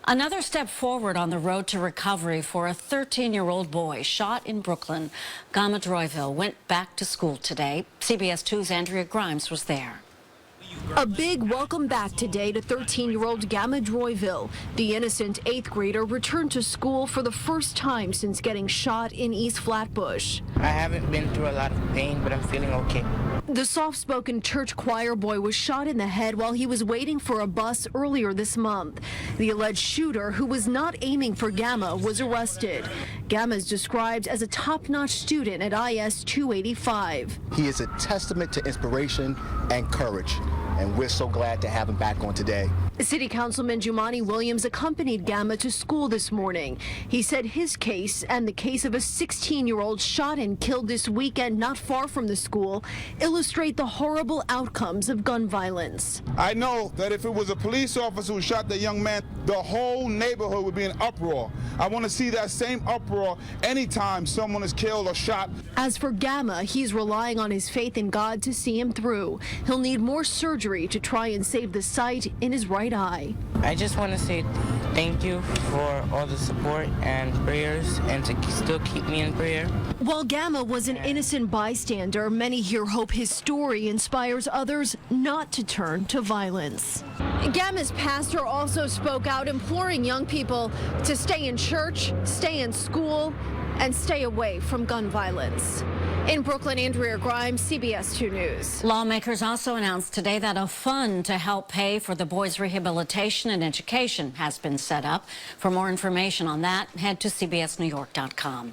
Another step forward on the road to recovery for a 13-year-old boy shot in Brooklyn. Gamma Droyville went back to school today. CBS 2's Andrea Grimes was there. A big welcome back today to 13-year-old Gamma Droyville. The innocent 8th grader returned to school for the first time since getting shot in East Flatbush. I haven't been through a lot of pain, but I'm feeling okay. The soft-spoken church choir boy was shot in the head while he was waiting for a bus earlier this month. The alleged shooter, who was not aiming for Gamma, was arrested. Gamma is described as a top-notch student at IS 285. He is a testament to inspiration and courage, and we're so glad to have him back on today. City Councilman Jumaane Williams accompanied Gamma to school this morning. He said his case and the case of a 16-year-old shot and killed this weekend not far from the school illustrate the horrible outcomes of gun violence. I know that if it was a police officer who shot the young man, the whole neighborhood would be in uproar. I want to see that same uproar anytime someone is killed or shot. As for Gamma, he's relying on his faith in God to see him through. He'll need more surgery to try and save the sight in his right eye. I just want to say thank you for all the support and prayers, and to still keep me in prayer. While Gamma was an innocent bystander, many here hope his story inspires others not to turn to violence. Gamma's pastor also spoke out, imploring young people to stay in church, stay in school, and stay away from gun violence. In Brooklyn, Andrea Grimes, CBS 2 News. Lawmakers also announced today that a fund to help pay for the boys' rehabilitation and education has been set up. For more information on that, head to cbsnewyork.com.